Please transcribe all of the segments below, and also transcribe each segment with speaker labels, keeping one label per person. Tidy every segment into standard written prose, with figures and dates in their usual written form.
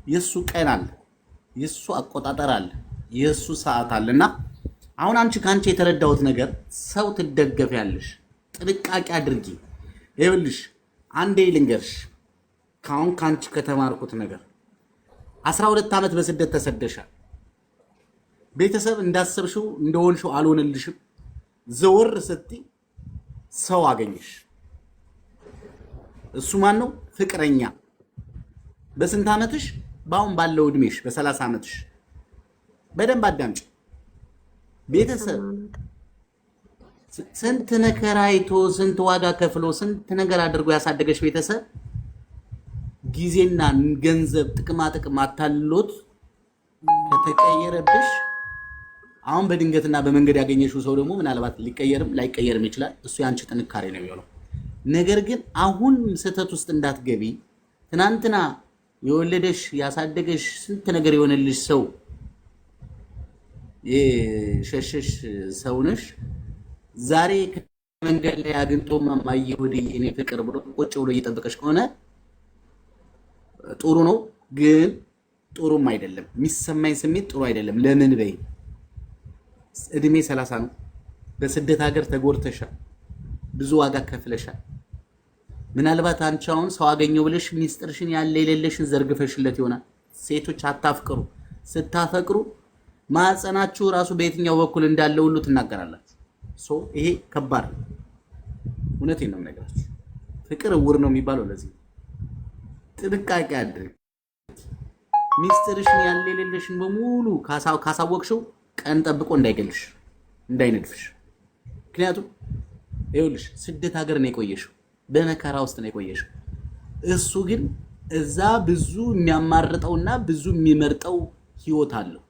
Speaker 1: የሱ ቀን አለ፣ የሱ አቆጣጠር አለ፣ የሱ ሰዓት አለና አሁን አንቺ ካንቺ የተረዳሁት ነገር ሰው ትደገፊያለሽ። ጥንቃቄ አድርጊ። ይኸውልሽ አንዴ ልንገርሽ፣ ካሁን ካንቺ ከተማርኩት ነገር 12 ዓመት በስደት ተሰደሻል። ቤተሰብ እንዳሰብሽው እንደሆንሽው አልሆነልሽም። ዘወር ስትይ ሰው አገኘሽ። እሱ ማን ነው? ፍቅረኛ። በስንት ዓመትሽ? በአሁን ባለው እድሜሽ በ30 ዓመትሽ። በደንብ አዳምጪ። ቤተሰብ ስንት ነገር አይቶ ስንት ዋጋ ከፍሎ ስንት ነገር አድርጎ ያሳደገሽ ቤተሰብ ጊዜና ገንዘብ ጥቅማ ጥቅም አታልሎት ከተቀየረብሽ አሁን በድንገትና በመንገድ ያገኘሽው ሰው ደግሞ ምናልባት ሊቀየርም ላይቀየርም ይችላል። እሱ ያንቺ ጥንካሬ ነው የሚሆነው። ነገር ግን አሁን ስህተት ውስጥ እንዳትገቢ። ትናንትና የወለደሽ ያሳደገሽ ስንት ነገር የሆነልሽ ሰው የሸሸሽ ሰው ነሽ። ዛሬ መንገድ ላይ አግኝቶ ማማዬ ወደ እኔ ፍቅር ብሎ ቁጭ ብሎ እየጠበቀሽ ከሆነ ጥሩ ነው፣ ግን ጥሩም አይደለም። የሚሰማኝ ስሜት ጥሩ አይደለም። ለምን በይ፣ እድሜ 30 ነው። በስደት ሀገር ተጎድተሻል፣ ብዙ ዋጋ ከፍለሻል። ምናልባት አንቺ አሁን ሰው አገኘው ብለሽ ሚስጥርሽን ያለ የሌለሽን ዘርግፈሽለት ይሆናል። ሴቶች አታፍቅሩ። ስታፈቅሩ ማጸናችሁ ራሱ በየትኛው በኩል እንዳለ ሁሉ ትናገራላችሁ። ይሄ ከባድ ነው። እውነቴን ነው የምነግራችሁ። ፍቅር እውር ነው የሚባለው ለዚህ። ጥንቃቄ አድርግ። ሚስጥርሽን ያለ የሌለሽን በሙሉ ካሳወቅሽው ቀን ጠብቆ እንዳይገልሽ እንዳይነድፍሽ። ምክንያቱም ይኸውልሽ ስደት ሀገር ነው የቆየሽው፣ በመከራ ውስጥ ነው የቆየሽው። እሱ ግን እዛ ብዙ የሚያማርጠውና ብዙ የሚመርጠው ህይወት አለው።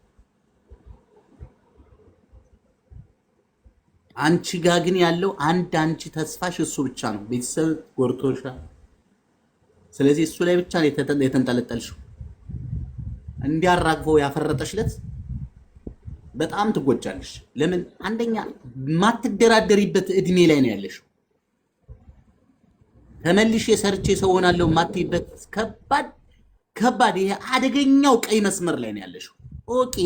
Speaker 1: አንቺ ጋር ግን ያለው አንቺ ተስፋሽ እሱ ብቻ ነው። ቤተሰብ ጎርቶሻል። ስለዚህ እሱ ላይ ብቻ ነው የተንጠለጠልሽው። እንዲያራግፈው ያፈረጠሽለት በጣም ትጎጃለሽ። ለምን? አንደኛ ማትደራደሪበት እድሜ ላይ ነው ያለሽው። ተመልሼ ሰርቼ ሰው ሆናለሁ ማትይበት ከባድ ይሄ አደገኛው ቀይ መስመር ላይ ነው ያለሽው። ኦኬ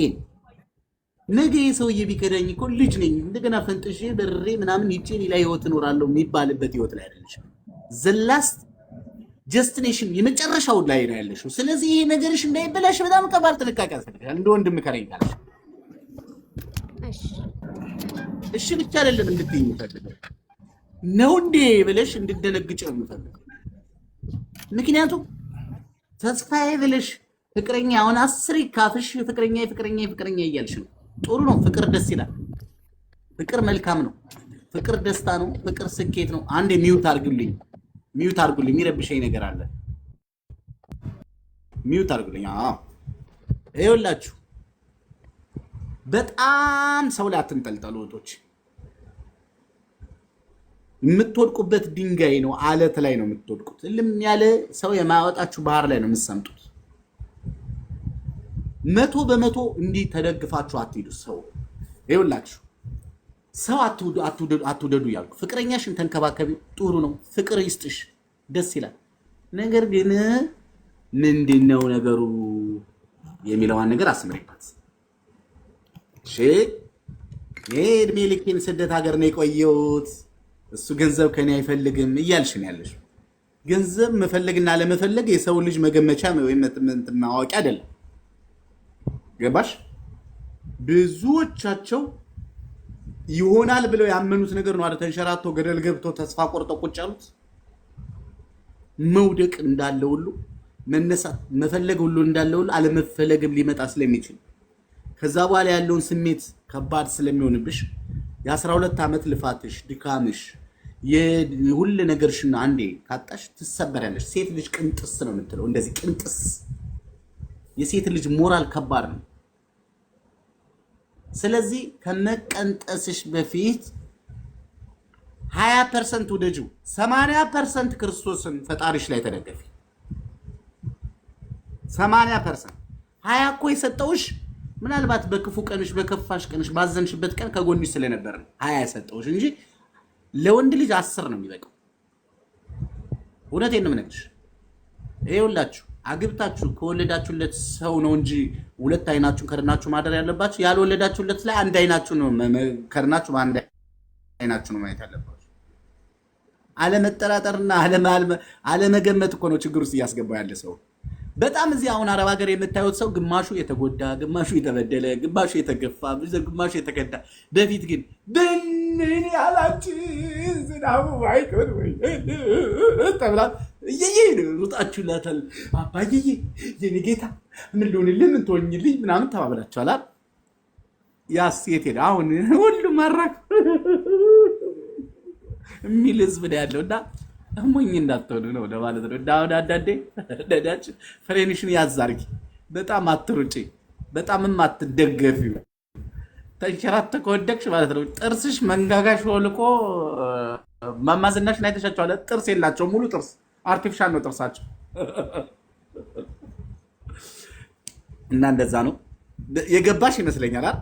Speaker 1: ነገ ሰውዬ ቢከዳኝ እኮ ልጅ ነኝ እንደገና ፈንጥሼ በሬ ምናምን ይጪ ሌላ ህይወት እኖራለሁ የሚባልበት ህይወት ላይ አይደለሽ። ዘላስት ጀስቲኔሽን የመጨረሻው ላይ ነው ያለሽው። ስለዚህ ይሄ ነገርሽ እንዳይበላሽ በጣም ከባድ ጥንቃቄ ያስፈልጋል። እንደ ወንድም ከረኝ ካለሽ እሺ ብቻ አይደለም እንድትይኝ የምፈልገው ነው እንዴ ብለሽ እንድትደነግጭ ነው የምፈልገው። ምክንያቱም ተስፋዬ ብለሽ ፍቅረኛ አሁን 10 ካፍሽ ፍቅረኛ እያልሽ ነው። ጥሩ ነው። ፍቅር ደስ ይላል። ፍቅር መልካም ነው። ፍቅር ደስታ ነው። ፍቅር ስኬት ነው። አንዴ ሚውት አድርጉልኝ። የሚረብሸኝ ነገር አለ። ሚውት አድርጉልኝ። ይኸውላችሁ በጣም ሰው ላይ አትንጠልጠሉ እህቶች። የምትወድቁበት ድንጋይ ነው፣ አለት ላይ ነው የምትወድቁት። እልም ያለ ሰው የማያወጣችሁ ባህር ላይ ነው የምትሰምጡት። 100% እንዲህ ተደግፋችሁ አትሂዱ። ሰው ይኸውላችሁ ሰው አትውደዱ ያልኩ። ፍቅረኛሽን ተንከባከቢ፣ ጥሩ ነው። ፍቅር ይስጥሽ፣ ደስ ይላል። ነገር ግን ምንድነው ነገሩ የሚለውን ነገር አስምሪባት። እሺ እድሜ ልኬን ስደት ሀገር ነው የቆየሁት፣ እሱ ገንዘብ ከኔ አይፈልግም እያልሽ ነው ያለሽ። ገንዘብ መፈለግና ለመፈለግ የሰው ልጅ መገመቻ ወይም ማወቂያ አይደለም። ገባሽ? ብዙዎቻቸው ይሆናል ብለው ያመኑት ነገር ነው አይደል? ተንሸራቶ ገደል ገብቶ ተስፋ ቆርጦ ቁጭ ያሉት። መውደቅ እንዳለ ሁሉ መነሳት መፈለግ ሁሉ እንዳለ ሁሉ አለመፈለግም ሊመጣ ስለሚችል ከዛ በኋላ ያለውን ስሜት ከባድ ስለሚሆንብሽ የ12 ዓመት ልፋትሽ ድካምሽ የሁሉ ነገርሽና አንዴ ካጣሽ ትሰበራለሽ። ሴት ልጅ ቅንጥስ ነው የምትለው፣ እንደዚህ ቅንጥስ። የሴት ልጅ ሞራል ከባድ ነው። ስለዚህ ከመቀንጠስሽ በፊት 20% ወደጁ 80% ክርስቶስን ፈጣሪሽ ላይ ተደገፊ። 80% 20 እኮ የሰጠውሽ ምናልባት በክፉ ቀንሽ በከፋሽ ቀንሽ ባዘንሽበት ቀን ከጎንሽ ስለነበር ነው 20 የሰጠውሽ እንጂ ለወንድ ልጅ 10 ነው የሚበቃው። እውነቴን ነው የምነግርሽ። ይኸውላችሁ አግብታችሁ ከወለዳችሁለት ሰው ነው እንጂ ሁለት አይናችሁን ከርናችሁ ማደር ያለባችሁ። ያልወለዳችሁለት ላይ አንድ አይናችሁ ነው ከርናችሁ በአንድ አይናችሁ ነው ማየት ያለባችሁ። አለመጠራጠርና አለመገመት እኮ ነው ችግር ውስጥ እያስገባ ያለ ሰው። በጣም እዚህ አሁን አረብ ሀገር የምታዩት ሰው ግማሹ የተጎዳ፣ ግማሹ የተበደለ፣ ግማሹ የተገፋ፣ ግማሹ የተከዳ። በፊት ግን ብንን ያላችሁ ዝናቡ አይቆን ወይ ተብላ ሩጣችሁላታል። አባዬ የኔ ጌታ ምን ልሆንልህ ምን ትሆኝልኝ ምናምን ተባብላችኋል። ያስ የት ሄደ? አሁን ሁሉም አራክ የሚል ህዝብ ነው ያለው እና ሞኝ እንዳትሆኑ ነው ለማለት ነው። እና አሁን አንዳንዴ ነዳጅ ፍሬንሽን ያዝ አድርጊ። በጣም አትሩጪ፣ በጣምም አትደገፊው። ተንሸራተ ከወደቅሽ ማለት ነው ጥርስሽ መንጋጋሽ ወልቆ ማማዝናሽን አይተሻቸዋል። ጥርስ የላቸውም፣ ሙሉ ጥርስ አርቲፊሻል ነው ጥርሳቸው። እና እንደዛ ነው የገባሽ ይመስለኛል አይደል?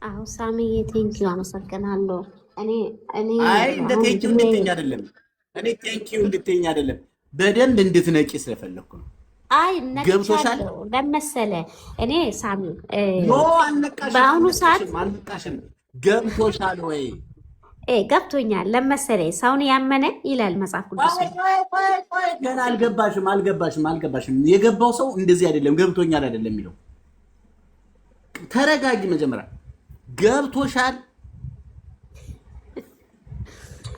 Speaker 2: አዎ ሳሚዬ ቴንኪው አመሰግናለሁ።
Speaker 1: አይ እንደ ቴንኪው እንድትይኝ አይደለም፣ እኔ ቴንኪው እንድትይኝ አይደለም፣ በደንብ እንድትነቂ ስለፈለኩ ነው።
Speaker 2: አይ ገብቶሻል ለመሰለ እኔ ሳሚ
Speaker 1: ኖ አልነቃሽም፣
Speaker 2: በአሁኑ ሰዓት
Speaker 1: አልነቃሽም። ገብቶሻል ወይ?
Speaker 2: ገብቶኛል ለመሰለ ሰውን ያመነ ይላል መጽሐፍ ቅዱስ።
Speaker 1: ገና አልገባሽም። የገባው ሰው እንደዚህ አይደለም፣ ገብቶኛል አይደለም የሚለው። ተረጋጊ መጀመሪያ። ገብቶሻል?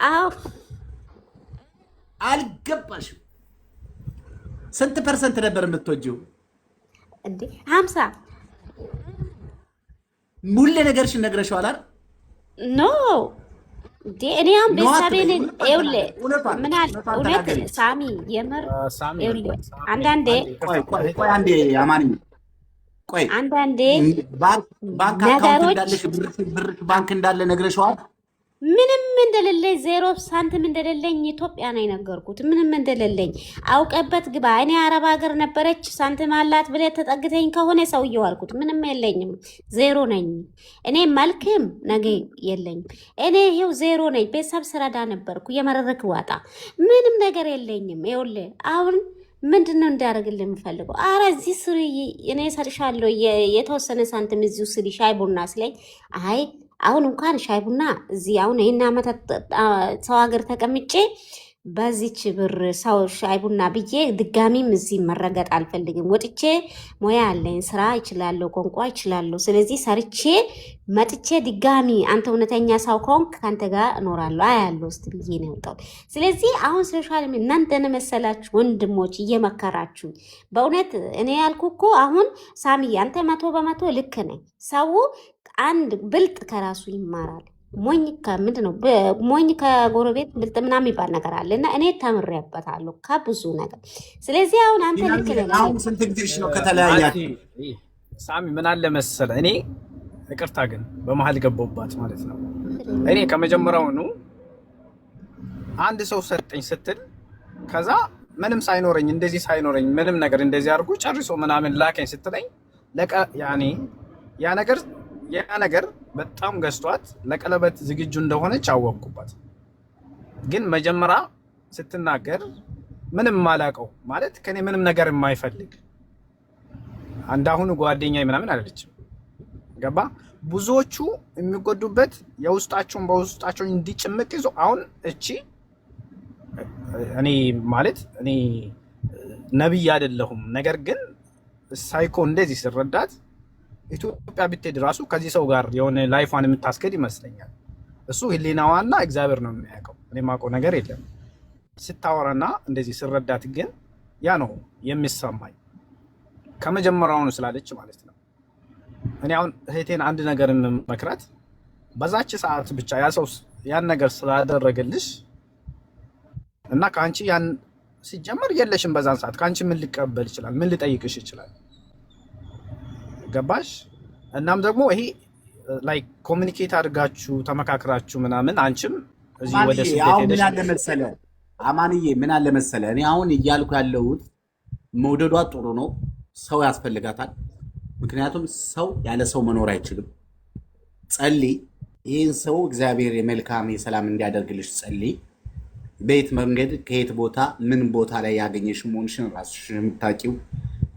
Speaker 2: አዎ።
Speaker 1: አልገባሽም? ስንት ፐርሰንት ነበር የምትወጂው
Speaker 2: እንዴ? 50
Speaker 1: ሙሉ ነገርሽን ነግረሽዋል አይደል?
Speaker 2: ኖ እኔ አሁን ቤተሰቤን ይኸውልህ ምን አለ እውነት ሳሚ የምር ይኸውልህ አንዳንዴ
Speaker 1: ቆይ አንዴ አማንኝ ቆይ
Speaker 2: አንዳንዴ
Speaker 1: ባንክ አካውንት እንዳለሽ ብርሽ ባንክ እንዳለ ነግረሽዋል?
Speaker 2: ምንም እንደሌለኝ 0 ሳንቲም እንደሌለኝ ኢትዮጵያ ነው የነገርኩት። ምንም እንደሌለኝ አውቀበት ግባ። እኔ አረብ ሀገር ነበረች ሳንቲም አላት ብለህ ተጠግተኝ ከሆነ ሰውዬው አልኩት ምንም የለኝም፣ 0 ነኝ። እኔ መልክም ነገ የለኝም። እኔ ይሄው 0 ነኝ። ቤተሰብ ስረዳ ነበርኩ የመረረክ ዋጣ ምንም ነገር የለኝም። ይኸውልህ አሁን ምንድነው እንዳደርግልህ የምፈልገው? ኧረ እዚህ ስሪ እኔ እሰጥሻለሁ የተወሰነ ሳንቲም እዚሁ ስሪ ሻይ ቡና ስለኝ አይ አሁን እንኳን ሻይ ቡና እዚህ አሁን ይሄን አመት ሰው ሀገር ተቀምጬ በዚች ብር ሰው ሻይ ቡና ብዬ ድጋሚም እዚህ መረገጥ አልፈልግም። ወጥቼ ሙያ አለኝ፣ ስራ እችላለሁ፣ ቋንቋ እችላለሁ። ስለዚህ ሰርቼ መጥቼ ድጋሚ አንተ እውነተኛ ሰው ከሆንክ ካንተ ጋር እኖራለሁ አያለሁ ውስጥ ብዬ ነው የወጣሁት። ስለዚህ አሁን ሶሻል ሚዲያ እናንተን መሰላችሁ ወንድሞች እየመከራችሁ በእውነት እኔ ያልኩ እኮ አሁን ሳሚ አንተ 100% ልክ ነኝ። ሰው አንድ ብልጥ ከራሱ ይማራል። ሞኝ ከምንድን ነው ሞኝ ከጎረቤት ብልጥ ምናምን የሚባል ነገር አለ እና እኔ ተምሬበታለሁ ከብዙ ነገር። ስለዚህ አሁን አንተ ልክ ነህ።
Speaker 1: አሁን ስንት ጊዜሽ ነው ከተለያያችሁ?
Speaker 3: ሳሚ ምን አለ መሰለ እኔ ይቅርታ ግን በመሀል ገባሁባት ማለት ነው። እኔ ከመጀመሪያውኑ አንድ ሰው ሰጠኝ ስትል ከዛ ምንም ሳይኖረኝ እንደዚህ ሳይኖረኝ ምንም ነገር እንደዚህ አድርጎ ጨርሶ ምናምን ላከኝ ስትለኝ ያ ነገር በጣም ገዝቷት ለቀለበት ዝግጁ እንደሆነች አወቅኩባት። ግን መጀመሪያ ስትናገር ምንም ማላቀው ማለት ከኔ ምንም ነገር የማይፈልግ አንዳሁኑ ጓደኛዬ ምናምን አይደለችም። ገባ? ብዙዎቹ የሚጎዱበት የውስጣቸውን በውስጣቸው እንዲጭምቅ ይዞ አሁን እኔ ነብይ አይደለሁም። ነገር ግን ሳይኮ እንደዚህ ስረዳት ኢትዮጵያ ብትሄድ ራሱ ከዚህ ሰው ጋር የሆነ ላይፏን የምታስከድ ይመስለኛል። እሱ ህሊናዋና እግዚአብሔር ነው የሚያውቀው። እኔ የማውቀው ነገር የለም። ስታወራና እንደዚህ ስረዳት ግን ያ ነው የሚሰማኝ ከመጀመሪያውኑ ስላለች ማለት ነው። እኔ አሁን እህቴን አንድ ነገር መክራት በዛች ሰዓት ብቻ ያ ሰው ያን ነገር ስላደረገልሽ እና ከአንቺ ያን ሲጀመር የለሽም በዛን ሰዓት ከአንቺ ምን ሊቀበል ይችላል? ምን ሊጠይቅሽ ይችላል? ገባሽ? እናም ደግሞ ይሄ ላይክ ኮሙኒኬት አድርጋችሁ ተመካክራችሁ ምናምን አንቺም እዚህ ወደ ስደት ሄደሽ
Speaker 1: ምን አለ መሰለ አማንዬ ምን አለ መሰለ እኔ አሁን እያልኩ ያለሁት መውደዷ ጥሩ ነው፣ ሰው ያስፈልጋታል። ምክንያቱም ሰው ያለ ሰው መኖር አይችልም። ጸልይ፣ ይህን ሰው እግዚአብሔር የመልካም የሰላም እንዲያደርግልሽ ጸልይ። በየት መንገድ ከየት ቦታ ምን ቦታ ላይ ያገኘሽ መሆንሽን ራስሽ የምታውቂው።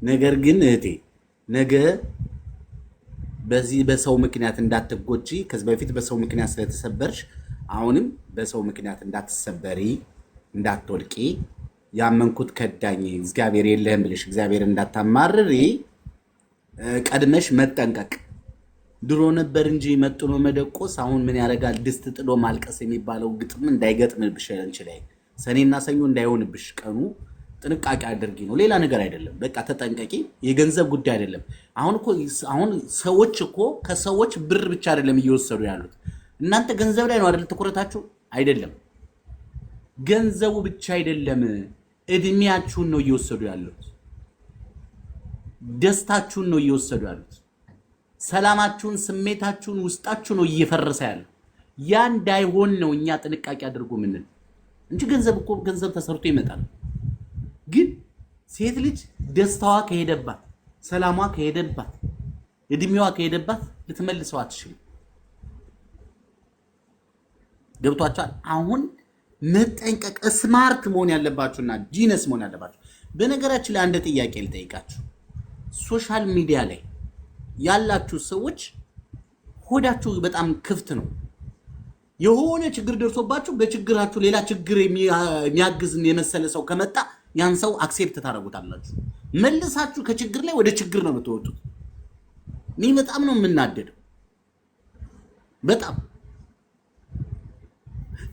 Speaker 1: ነገር ግን እህቴ ነገ በዚህ በሰው ምክንያት እንዳትጎጂ፣ ከዚህ በፊት በሰው ምክንያት ስለተሰበርሽ አሁንም በሰው ምክንያት እንዳትሰበሪ፣ እንዳትወድቂ፣ ያመንኩት ከዳኝ እግዚአብሔር የለህም ብለሽ እግዚአብሔር እንዳታማርሪ ቀድመሽ መጠንቀቅ። ድሮ ነበር እንጂ መጥኖ መደቆስ አሁን ምን ያደርጋል ድስት ጥሎ ማልቀስ የሚባለው ግጥም እንዳይገጥምብሽ ላይ ሰኔና ሰኞ እንዳይሆንብሽ ቀኑ ጥንቃቄ አድርጊ ነው። ሌላ ነገር አይደለም። በቃ ተጠንቀቂ። የገንዘብ ጉዳይ አይደለም። አሁን ሰዎች እኮ ከሰዎች ብር ብቻ አይደለም እየወሰዱ ያሉት። እናንተ ገንዘብ ላይ ነው አይደል ትኩረታችሁ? አይደለም። ገንዘቡ ብቻ አይደለም፣ እድሜያችሁን ነው እየወሰዱ ያሉት። ደስታችሁን ነው እየወሰዱ ያሉት። ሰላማችሁን፣ ስሜታችሁን፣ ውስጣችሁ ነው እየፈረሰ ያለው። ያ እንዳይሆን ነው እኛ ጥንቃቄ አድርጉ ምንል እንጂ ገንዘብ እኮ ገንዘብ ተሰርቶ ይመጣል። ግን ሴት ልጅ ደስታዋ ከሄደባት፣ ሰላሟ ከሄደባት፣ እድሜዋ ከሄደባት ልትመልሰው አትችልም። ገብቷችኋል? አሁን መጠንቀቅ ስማርት መሆን ያለባችሁና ጂነስ መሆን ያለባችሁ። በነገራችን ላይ አንድ ጥያቄ ልጠይቃችሁ። ሶሻል ሚዲያ ላይ ያላችሁ ሰዎች ሆዳችሁ በጣም ክፍት ነው። የሆነ ችግር ደርሶባችሁ በችግራችሁ ሌላ ችግር የሚያግዝ የመሰለ ሰው ከመጣ ያን ሰው አክሴፕት ታደርጉታላችሁ። መልሳችሁ ከችግር ላይ ወደ ችግር ነው የምትወጡት። እኔ በጣም ነው የምናደደው። በጣም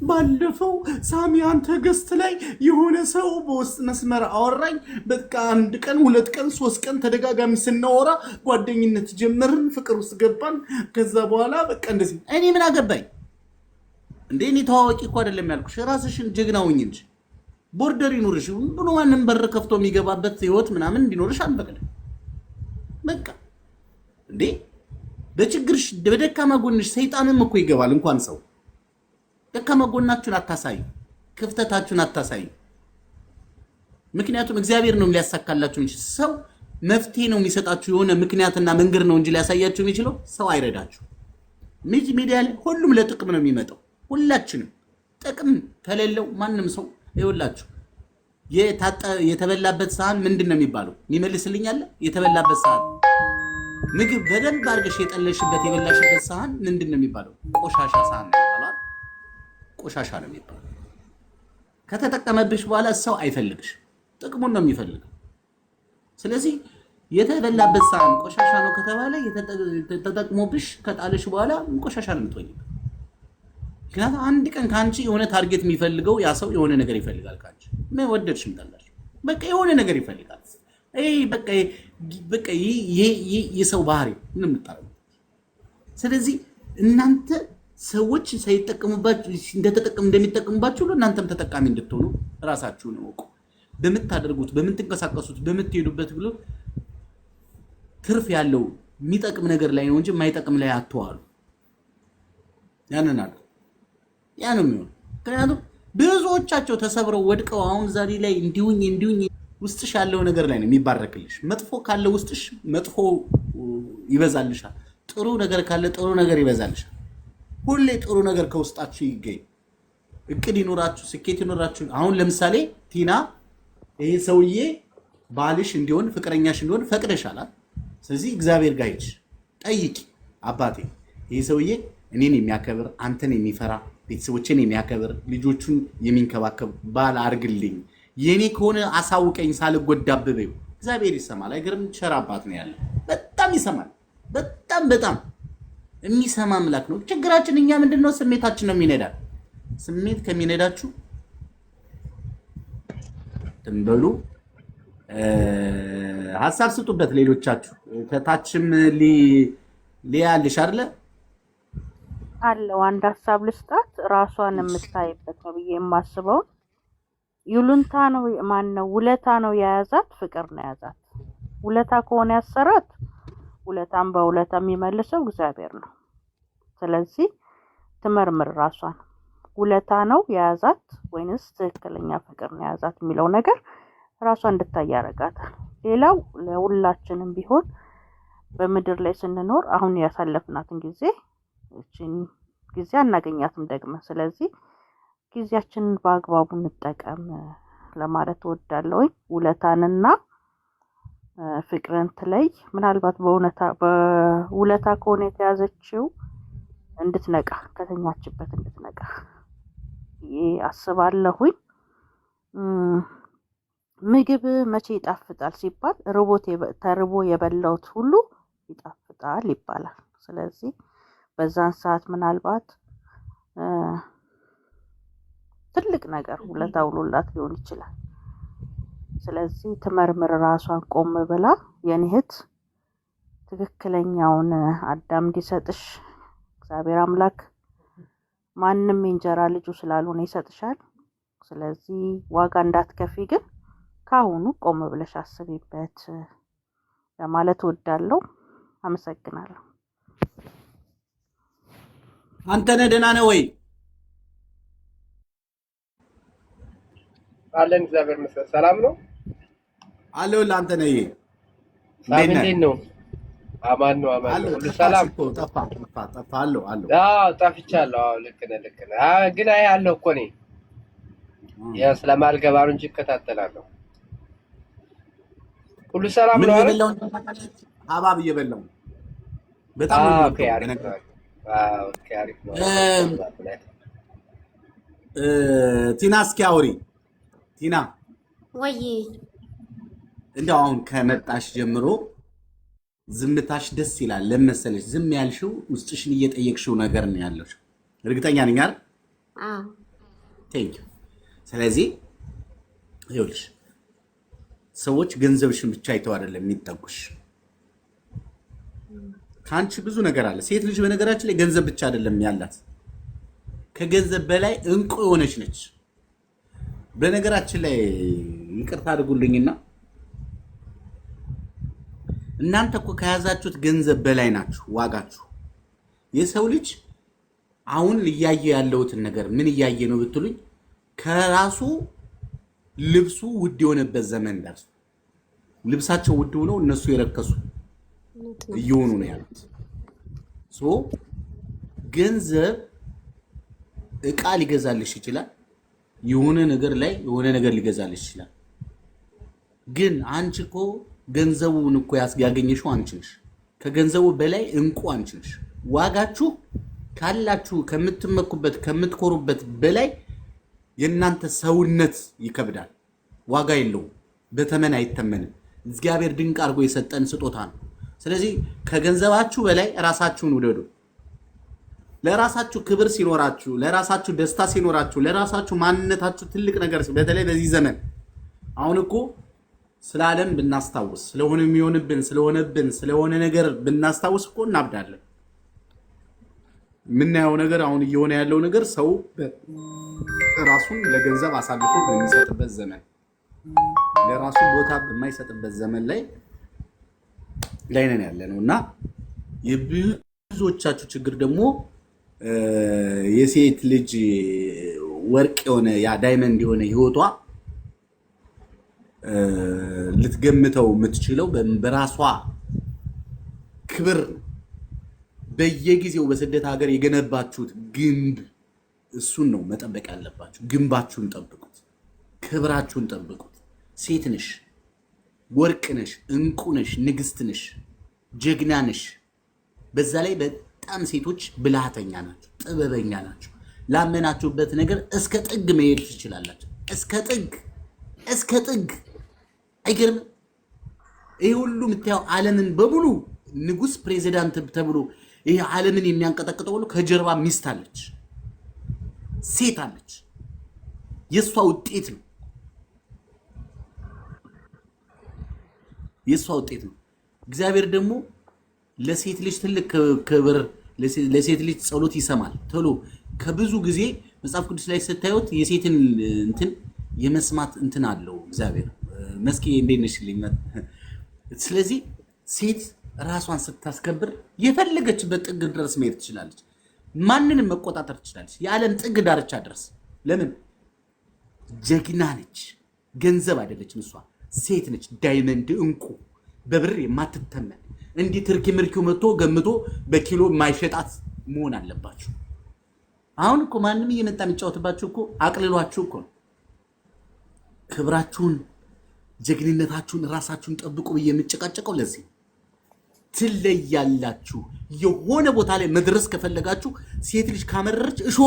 Speaker 1: ባለፈው ሳሚ አንተ ገስት ላይ የሆነ ሰው በውስጥ መስመር አወራኝ። በቃ አንድ ቀን 2 ቀን 3 ቀን ተደጋጋሚ ስናወራ ጓደኝነት ጀመርን፣ ፍቅር ውስጥ ገባን። ከዛ በኋላ በቃ እንደዚህ። እኔ ምን አገባኝ እንዴ? እኔ ተዋዋቂ እኮ አይደለም ያልኩሽ። ራስሽን ጀግና ሁኚ እንጂ ቦርደር ይኑርሽ ብሎ ማንም በር ከፍቶ የሚገባበት ህይወት ምናምን እንዲኖርሽ አንፈቅድም። በቃ እንዴ በችግርሽ በደካማ ጎንሽ ሰይጣንም እኮ ይገባል። እንኳን ሰው ደካማ ጎናችሁን አታሳዩ፣ ክፍተታችሁን አታሳዩ። ምክንያቱም እግዚአብሔር ነው ሊያሳካላችሁ እንጂ ሰው መፍትሄ ነው የሚሰጣችሁ። የሆነ ምክንያትና መንገድ ነው እንጂ ሊያሳያችሁ የሚችለው ሰው አይረዳችሁ። ሚዲያ ላይ ሁሉም ለጥቅም ነው የሚመጣው። ሁላችንም ጥቅም ከሌለው ማንም ሰው ይወላችሁ። የተበላበት ሳህን ምንድን ነው የሚባለው? የሚመልስልኝ አለ? የተበላበት ሳህን ምግብ በደንብ አድርገሽ የጠለሽበት የበላሽበት ሳህን ምንድን ነው የሚባለው? ቆሻሻ ሳህን ነው የሚባለው። ቆሻሻ ነው የሚባለው። ከተጠቀመብሽ በኋላ ሰው አይፈልግሽ፣ ጥቅሙን ነው የሚፈልገው። ስለዚህ የተበላበት ሳህን ቆሻሻ ነው ከተባለ ተጠቅሞብሽ ከጣለሽ በኋላ ቆሻሻ ነው የምትሆኝበት። ምክንያቱም አንድ ቀን ካንቺ የሆነ ታርጌት የሚፈልገው ያ ሰው የሆነ ነገር ይፈልጋል ካንቺ። ምን ወደድሽም ጠላሽ በቃ የሆነ ነገር ይፈልጋል። በቃ ይሄ የሰው ባህሪ ነው የምታረጉት። ስለዚህ እናንተ ሰዎች ሳይጠቀሙባችሁ እንደሚጠቀሙባችሁ ሁሉ እናንተም ተጠቃሚ እንድትሆኑ ራሳችሁን እወቁ። በምታደርጉት፣ በምትንቀሳቀሱት፣ በምትሄዱበት ብሎ ትርፍ ያለው የሚጠቅም ነገር ላይ ነው እንጂ የማይጠቅም ላይ አትዋሉ። ያንን አሉ ያ ነው የሚሆነው። ምክንያቱም ብዙዎቻቸው ተሰብረው ወድቀው አሁን ዛሬ ላይ እንዲሁኝ ውስጥሽ ያለው ነገር ላይ ነው የሚባረክልሽ። መጥፎ ካለ ውስጥሽ መጥፎ ይበዛልሻል። ጥሩ ነገር ካለ ጥሩ ነገር ይበዛልሻል። ሁሌ ጥሩ ነገር ከውስጣችሁ ይገኝ። እቅድ ይኖራችሁ፣ ስኬት ይኖራችሁ። አሁን ለምሳሌ ቲና ይሄ ሰውዬ ባልሽ እንዲሆን ፍቅረኛሽ እንዲሆን ፈቅደሻል። ስለዚህ እግዚአብሔር ጋር ሂጂ ጠይቂ። አባቴ ይሄ ሰውዬ እኔን የሚያከብር አንተን የሚፈራ ቤተሰቦችን የሚያከብር ልጆቹን የሚንከባከብ ባል አርግልኝ፣ የኔ ከሆነ አሳውቀኝ ሳልጎዳብበው። እግዚአብሔር ይሰማል። አይገርም? ቸር አባት ነው ያለ። በጣም ይሰማል። በጣም የሚሰማ አምላክ ነው። ችግራችን እኛ ምንድነው? ስሜታችን ነው የሚነዳል። ስሜት ከሚነዳችሁ ትንበሉ ሐሳብ ስጡበት። ሌሎቻችሁ ከታችም ሊያልሽ አይደለ
Speaker 4: አለው አንድ ሐሳብ ልስጣት። ራሷን የምታይበት ነው ብዬ የማስበው ይሉንታ ነው። ማን ነው ውለታ ነው የያዛት? ፍቅር ነው የያዛት። ውለታ ከሆነ ያሰራት ውለታም በውለታ የሚመልሰው እግዚአብሔር ነው። ስለዚህ ትመርምር ራሷን። ውለታ ነው የያዛት ወይንስ ትክክለኛ ፍቅር ነው የያዛት የሚለው ነገር ራሷን እንድታይ ያደርጋታል። ሌላው ለሁላችንም ቢሆን በምድር ላይ ስንኖር አሁን ያሳለፍናትን ጊዜ እቺን ጊዜ አናገኛትም ደግመ። ስለዚህ ጊዜያችንን በአግባቡ እንጠቀም ለማለት እወዳለሁኝ። ውለታንና ፍቅርን ትለይ። ምናልባት በውለታ ከሆነ የተያዘችው እንድትነቃ ከተኛችበት እንድትነቃ አስባለሁኝ። ምግብ መቼ ይጣፍጣል ሲባል ተርቦ የበላውት ሁሉ ይጣፍጣል ይባላል። ስለዚህ በዛን ሰዓት ምናልባት ትልቅ ነገር ውለታ ውሎላት ሊሆን ይችላል። ስለዚህ ትመርምር ራሷን ቆም ብላ የኔ እህት ትክክለኛውን አዳም እንዲሰጥሽ እግዚአብሔር አምላክ ማንም የእንጀራ ልጁ ስላልሆነ ይሰጥሻል። ስለዚህ ዋጋ እንዳትከፊ ግን ካሁኑ ቆም ብለሽ አስቢበት ለማለት እወዳለሁ። አመሰግናለሁ።
Speaker 1: አንተ ነህ ደህና ነህ ወይ?
Speaker 5: አለን እግዚአብሔር ይመስገን። ሰላም ነው
Speaker 1: አለው ለአንተ ነህ።
Speaker 5: እንዴት ነው? አማን ነው አማን ነው። ሁሉ ሰላም።
Speaker 1: ጠፋ አለው።
Speaker 5: አዎ ጠፍቻለሁ። አዎ ልክ ነህ። ግን አያለሁ እኮ እኔ ያ ስለማልገባ ነው እንጂ እከታተላለሁ። ሁሉ ሰላም ነው አይደል?
Speaker 1: ሀባብ እየበላሁ በጣም ነው። ኦኬ አሪፍ ነው። ቲና እስኪ አውሪ። ቲና
Speaker 2: ወይ
Speaker 1: እንደው አሁን ከመጣሽ ጀምሮ ዝምታሽ ደስ ይላል። ለመሰለሽ ዝም ያልሽው ውስጥሽን እየጠየቅሽው ነገር ነው ያለው። እርግጠኛ ነኝ አይደል?
Speaker 2: አዎ
Speaker 1: ቴንክ ዩ። ስለዚህ ይኸውልሽ ሰዎች ገንዘብሽን ብቻ አይተው አይደለም የሚጠጉሽ። ካንቺ ብዙ ነገር አለ። ሴት ልጅ በነገራችን ላይ ገንዘብ ብቻ አይደለም ያላት፣ ከገንዘብ በላይ እንቁ የሆነች ነች። በነገራችን ላይ ይቅርታ አድርጉልኝና እናንተ እኮ ከያዛችሁት ገንዘብ በላይ ናችሁ ዋጋችሁ። የሰው ልጅ አሁን እያየ ያለውትን ነገር ምን እያየ ነው ብትሉኝ ከራሱ ልብሱ ውድ የሆነበት ዘመን ደርሶ ልብሳቸው ውድ ሆኖ እነሱ የረከሱ እየሆኑ ነው ያሉት። ገንዘብ እቃ ሊገዛልሽ ይችላል፣ የሆነ ነገር ላይ የሆነ ነገር ሊገዛልሽ ይችላል። ግን አንቺ እኮ ገንዘቡን እኮ ያገኘሽው አንቺ ነሽ። ከገንዘቡ በላይ እንቁ አንቺ ነሽ። ዋጋችሁ ካላችሁ ከምትመኩበት ከምትኮሩበት በላይ የእናንተ ሰውነት ይከብዳል። ዋጋ የለውም፣ በተመን አይተመንም። እግዚአብሔር ድንቅ አድርጎ የሰጠን ስጦታ ነው። ስለዚህ ከገንዘባችሁ በላይ ራሳችሁን ውደዱ። ለራሳችሁ ክብር ሲኖራችሁ፣ ለራሳችሁ ደስታ ሲኖራችሁ፣ ለራሳችሁ ማንነታችሁ ትልቅ ነገር በተለይ በዚህ ዘመን አሁን እኮ ስለ ዓለም ብናስታውስ ስለሆነ የሚሆንብን ስለሆነ ነገር ብናስታውስ እኮ እናብዳለን። የምናየው ነገር አሁን እየሆነ ያለው ነገር ሰው ራሱን ለገንዘብ አሳልፎ በሚሰጥበት ዘመን፣ ለራሱ ቦታ በማይሰጥበት ዘመን ላይ ነን ያለ ነው እና የብዙዎቻችሁ ችግር ደግሞ የሴት ልጅ ወርቅ የሆነ ያ ዳይመንድ የሆነ ህይወቷ ልትገምተው የምትችለው በራሷ ክብር በየጊዜው በስደት ሀገር የገነባችሁት ግንብ፣ እሱን ነው መጠበቅ ያለባችሁ። ግንባችሁን ጠብቁት፣ ክብራችሁን ጠብቁት። ሴት ነሽ፣ ወርቅ ነሽ፣ እንቁ ነሽ፣ ንግስት ነሽ፣ ጀግና ነሽ። በዛ ላይ በጣም ሴቶች ብልሃተኛ ናቸው፣ ጥበበኛ ናቸው። ላመናችሁበት ነገር እስከ ጥግ መሄድ ትችላላችሁ። እስከ ጥግ አይገርም? ይሄ ሁሉ የምታየው ዓለምን በሙሉ ንጉስ ፕሬዚዳንት ተብሎ ይሄ ዓለምን የሚያንቀጠቅጠው ሁሉ ከጀርባ ሚስት አለች፣ ሴት አለች። የሷ ውጤት ነው። እግዚአብሔር ደግሞ ለሴት ልጅ ትልቅ ክብር፣ ለሴት ልጅ ጸሎት ይሰማል ቶሎ። ከብዙ ጊዜ መጽሐፍ ቅዱስ ላይ ስታዩት የሴትን እንትን የመስማት እንትን አለው እግዚአብሔር። መስኪ እንዴት ነሽልኝ? ስለዚህ ሴት ራሷን ስታስከብር የፈለገችበት ጥግ ድረስ መሄድ ትችላለች። ማንንም መቆጣጠር ትችላለች፣ የዓለም ጥግ ዳርቻ ድረስ። ለምን? ጀግና ነች። ገንዘብ አይደለችም እሷ፣ ሴት ነች። ዳይመንድ እንቁ፣ በብር የማትተመን እንዲህ ትርኪ ምርኪው መጥቶ ገምቶ በኪሎ የማይሸጣት መሆን አለባችሁ። አሁን እኮ ማንም እየመጣ የሚጫወትባችሁ እኮ አቅልሏችሁ እኮ ክብራችሁን ጀግንነታችሁን ራሳችሁን ጠብቁ ብዬ የምጨቃጨቀው ለዚህ ትለያላችሁ። የሆነ ቦታ ላይ መድረስ ከፈለጋችሁ ሴት ልጅ ካመረረች እሾ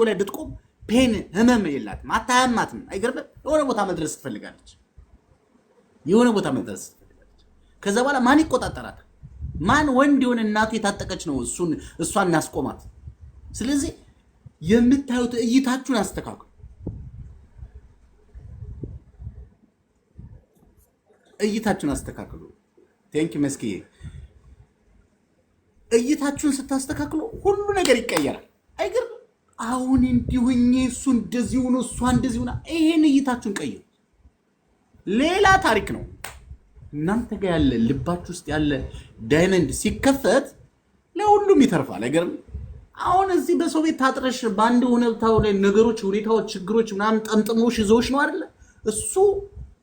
Speaker 1: ላይ ብትቆም ፔን ህመም የላትም አታያማትም። አይገርምም? የሆነ ቦታ መድረስ ትፈልጋለች። ከዛ በኋላ ማን ይቆጣጠራታል? ማን ወንድ የሆነ እናቱ የታጠቀች ነው እሷን እናስቆማት። ስለዚህ የምታዩት እይታችሁን አስተካክሉ። ቴንክ ዩ መስኪ። እይታችሁን ስታስተካክሉ ሁሉ ነገር ይቀየራል። አይገርም? አሁን እንዲሁኝ እሱ እንደዚህ ሆኖ እሷ እንደዚህ ሆና ይሄን እይታችሁን ቀይሩ። ሌላ ታሪክ ነው። እናንተ ጋር ያለ ልባችሁ ውስጥ ያለ ዳይመንድ ሲከፈት ለሁሉም ይተርፋል። አይገርም? አሁን እዚህ በሰው ቤት ታጥረሽ በአንድ ሁኔታው ላይ ነገሮች፣ ሁኔታዎች፣ ችግሮች ምናምን ጠምጥሞሽ ይዘውሽ ነው አይደለ? እሱ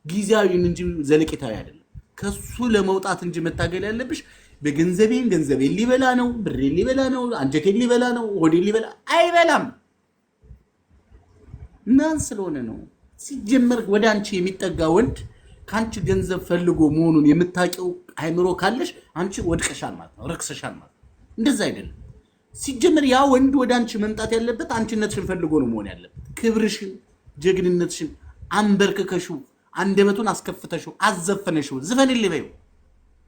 Speaker 1: ጊዜያዊ እንጂ ዘለቄታዊ አይደለም። ከሱ ለመውጣት እንጂ መታገል ያለብሽ በገንዘቤን ሊበላ ነው፣ ብሬን ሊበላ ነው፣ አንጀቴን ሊበላ ነው፣ ሆዴን ሊበላ አይበላም። ማን ስለሆነ ነው? ሲጀመር ወደ አንቺ የሚጠጋ ወንድ ካንቺ ገንዘብ ፈልጎ መሆኑን የምታውቂው አይምሮ ካለሽ አንቺ ወድቀሻል ማለት ነው፣ ረክሰሻል ማለት ነው። እንደዛ አይደለም። ሲጀመር ያ ወንድ ወደ አንቺ መምጣት ያለበት አንቺነትሽን ፈልጎ ነው መሆን ያለበት። ክብርሽን፣ ጀግንነትሽን አንበርክከሽው፣ አንደበቱን አስከፍተሽው፣ አዘፈነሽው፣ ዝፈንልኝ በይው።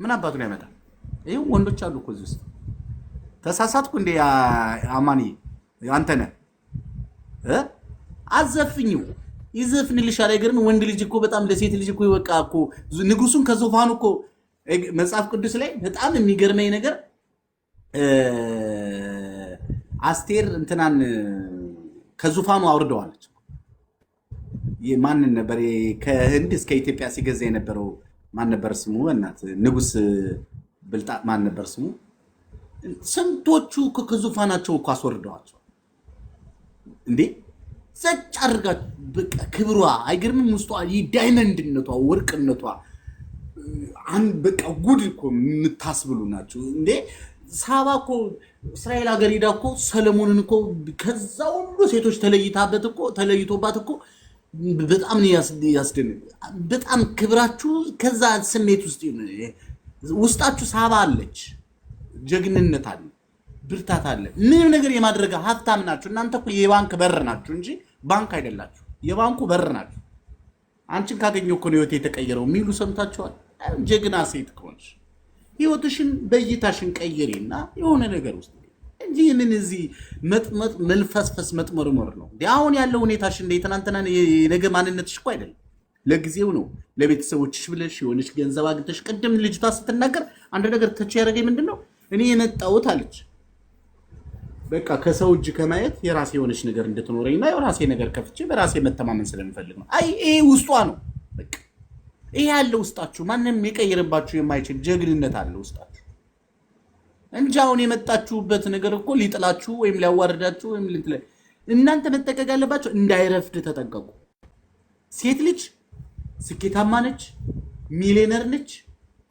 Speaker 1: ምን አባቱ ነው ያመጣል? ይሄው ወንዶች አሉ እኮ እዚህ ውስጥ። ተሳሳትኩ እንዴ አማኒ? አንተ ነህ አዘፍኝው፣ ይዘፍንልሻል። አይገርም? ወንድ ልጅ እኮ በጣም ለሴት ልጅ እኮ በቃ እኮ ንጉሱን ከዙፋኑ እኮ መጽሐፍ ቅዱስ ላይ በጣም የሚገርመኝ ነገር አስቴር እንትናን ከዙፋኑ አውርደዋለች። ማንን ነበር ከህንድ እስከ ኢትዮጵያ ሲገዛ የነበረው? ማን ነበር ስሙ? እናት ንጉስ ብልጣ ማን ነበር ስሙ? ስንቶቹ ከዙፋናቸው እኮ አስወርደዋቸው እንዴ! ዘጭ አድርጋ በቃ ክብሯ አይገርምም? ውስጧ ዳይመንድነቷ፣ ወርቅነቷ በቃ ጉድ እኮ የምታስብሉ ናቸው እንዴ! ሳባ እኮ እስራኤል ሀገር ሄዳ እኮ ሰለሞንን እኮ ከዛ ሁሉ ሴቶች ተለይቶባት እኮ በጣም ያስደንቅ። በጣም ክብራችሁ ከዛ ስሜት ውስጣችሁ ሳባ አለች፣ ጀግንነት አለ፣ ብርታት አለ። ምንም ነገር የማድረግ ሀብታም ናችሁ እናንተ እኮ የባንክ በር ናችሁ እንጂ ባንክ አይደላችሁ። የባንኩ በር ናችሁ። አንቺን ካገኘው እኮ ነው ህይወት የተቀየረው የሚሉ ሰምታችኋል። ጀግና ሴት ከሆንሽ ህይወትሽን በእይታሽን ቀይሬና የሆነ ነገር ውስጥ እንጂ ምን እዚህ መልፈስፈስ መጥመርመር ነው። አሁን ያለው ሁኔታሽ እንደ ትናንትና የነገ ማንነትሽ እኮ አይደለም። ለጊዜው ነው ለቤተሰቦችሽ ብለሽ የሆነች ገንዘብ አግኝተሽ። ቅድም ልጅቷ ስትናገር አንድ ነገር ተች ያደረገኝ ምንድነው እኔ የመጣሁት አለች በቃ ከሰው እጅ ከማየት የራሴ የሆነች ነገር እንድትኖረኝና የራሴ ነገር ከፍቼ በራሴ መተማመን ስለምፈልግ ነው። አይ ይሄ ውስጧ ነው። በቃ ይሄ ያለ ውስጣችሁ ማንንም የቀየረባችሁ የማይችል ጀግንነት አለ ውስጣችሁ እንጂ አሁን የመጣችሁበት ነገር እኮ ሊጥላችሁ ወይም ሊያዋርዳችሁ ወይም እናንተ መጠቀቅ ያለባችሁ እንዳይረፍድ ተጠንቀቁ። ሴት ልጅ ስኬታማ ነች፣ ሚሊዮነር ነች፣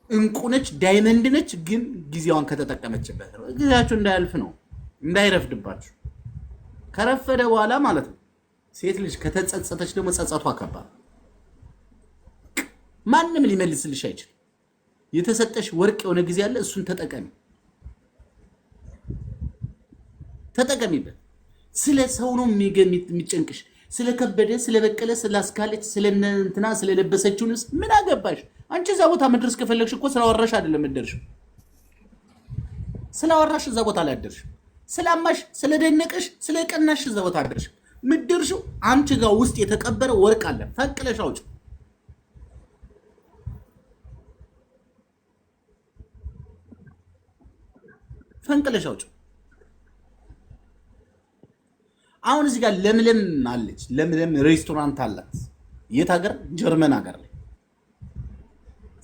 Speaker 1: እንቁ ነች፣ ዳይመንድ ነች። ግን ጊዜዋን ከተጠቀመችበት ነው። ጊዜያችሁ እንዳያልፍ ነው፣ እንዳይረፍድባችሁ። ከረፈደ በኋላ ማለት ነው። ሴት ልጅ ከተጸጸተች ደግሞ ጸጸቷ ከባድ፣ ማንም ሊመልስልሽ አይችል። የተሰጠሽ ወርቅ የሆነ ጊዜ አለ፣ እሱን ተጠቀሚበት። ስለ ሰው ነው የሚጨንቅሽ። ስለከበደ፣ ስለበቀለ፣ ስላስካለች፣ ስለእንትና ስለለበሰችው ልብስ ምን አገባሽ? አንቺ እዛ ቦታ መድረስ ከፈለግሽ እኮ ስላወራሽ አይደለም የምትደርሺው። ስላወራሽ እዛ ቦታ ላይ አትደርሺም። ስላማሽ፣ ስለደነቀሽ፣ ስለቀናሽ እዛ ቦታ አትደርሺም። የምትደርሺው አንቺ ጋር ውስጥ የተቀበረ ወርቅ አለ። ፈንቅለሽ አውጪ። ፈንቅለሽ አውጪ። አሁን እዚህ ጋር ለምለም አለች። ለምለም ሬስቶራንት አላት። የት ሀገር? ጀርመን ሀገር ላይ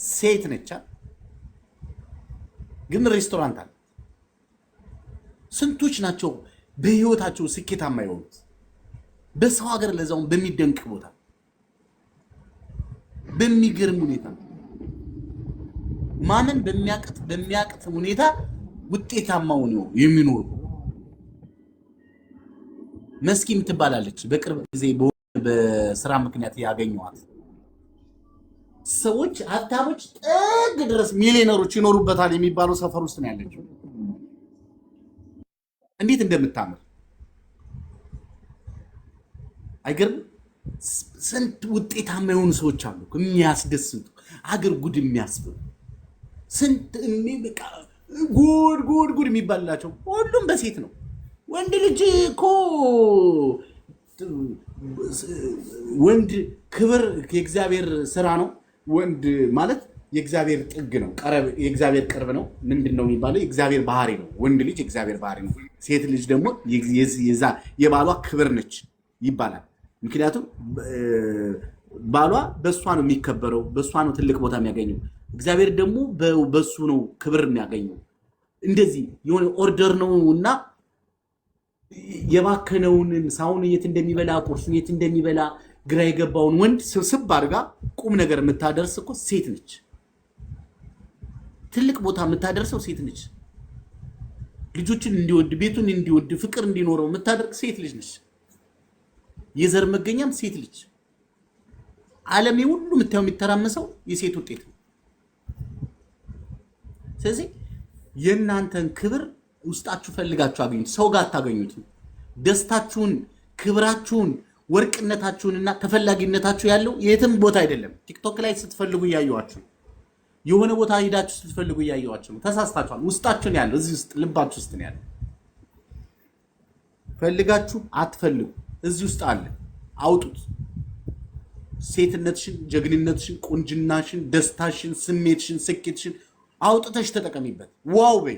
Speaker 1: ሴት ነች፣ ግን ሬስቶራንት አላት። ስንቶች ናቸው በህይወታቸው ስኬታማ የሆኑት? በሰው ሀገር ለዛውን በሚደንቅ ቦታ በሚገርም ሁኔታ ማመን በሚያቅት ሁኔታ ውጤታማው ነው የሚኖሩ። መስኪን ትባላለች። በቅርብ ጊዜ በስራ ምክንያት ያገኘዋት ሰዎች ሀብታሞች ጥግ ድረስ ሚሊዮነሮች ይኖሩበታል የሚባለው ሰፈር ውስጥ ነው ያለችው። እንዴት እንደምታምር አይገርም? ስንት ውጤታማ የሆኑ ሰዎች አሉ የሚያስደስቱ አገር ጉድ የሚያስብሉ ስንት በቃ ጉድ የሚባልላቸው ሁሉም በሴት ነው። ወንድ ልጅ እኮ ወንድ ክብር የእግዚአብሔር ስራ ነው። ወንድ ማለት የእግዚአብሔር ጥግ ነው፣ የእግዚአብሔር ቅርብ ነው። ምንድን ነው የሚባለው? የእግዚአብሔር ባህሪ ነው። ወንድ ልጅ የእግዚአብሔር ባህሪ ነው። ሴት ልጅ ደግሞ የባሏ ክብር ነች ይባላል። ምክንያቱም ባሏ በእሷ ነው የሚከበረው፣ በእሷ ነው ትልቅ ቦታ የሚያገኘው። እግዚአብሔር ደግሞ በእሱ ነው ክብር የሚያገኘው። እንደዚህ የሆነ ኦርደር ነው እና የባከነውን ሳውን የት እንደሚበላ ቁርሱን የት እንደሚበላ ግራ የገባውን ወንድ ስብስብ አድርጋ ቁም ነገር የምታደርስ እኮ ሴት ነች። ትልቅ ቦታ የምታደርሰው ሴት ነች። ልጆችን እንዲወድ ቤቱን እንዲወድ ፍቅር እንዲኖረው የምታደርግ ሴት ልጅ ነች። የዘር መገኛም ሴት ልጅ። ዓለም ሁሉ የምታየው የሚተራመሰው የሴት ውጤት ነው። ስለዚህ የእናንተን ክብር ውስጣችሁ ፈልጋችሁ አገኙት። ሰው ጋር አታገኙትም። ደስታችሁን፣ ክብራችሁን፣ ወርቅነታችሁንና ተፈላጊነታችሁ ያለው የትም ቦታ አይደለም። ቲክቶክ ላይ ስትፈልጉ እያየዋችሁ፣ የሆነ ቦታ ሄዳችሁ ስትፈልጉ እያየዋችሁ ነው። ተሳስታችኋል። ውስጣችሁን ያለው እዚህ ውስጥ ልባችሁ ውስጥ ነው ያለው። ፈልጋችሁ አትፈልጉ፣ እዚህ ውስጥ አለ። አውጡት። ሴትነትሽን፣ ጀግንነትሽን፣ ቁንጅናሽን፣ ደስታሽን፣ ስሜትሽን፣ ስኬትሽን አውጥተሽ ተጠቀሚበት። ዋው በይ።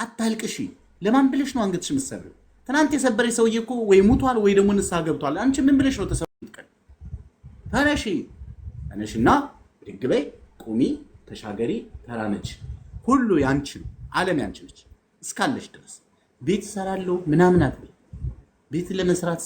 Speaker 1: አታልቅሺ። ለማን ብለሽ ነው አንገትሽ የምትሰብሪው? ትናንት የሰበረሽ ሰውዬ እኮ ወይ ሙቷል ወይ ደግሞ ንስሐ ገብቷል። አንቺ ምን ብለሽ ነው ተሰብሪው? ተነሽና ብድግ በይ፣ ቁሚ፣ ተሻገሪ፣ ተራመጂ። ሁሉ ያንቺ ነው። ዓለም ያንቺ ነች እስካለሽ ድረስ። ቤት እሰራለሁ ምናምን አትበይ። ቤት ለመስራት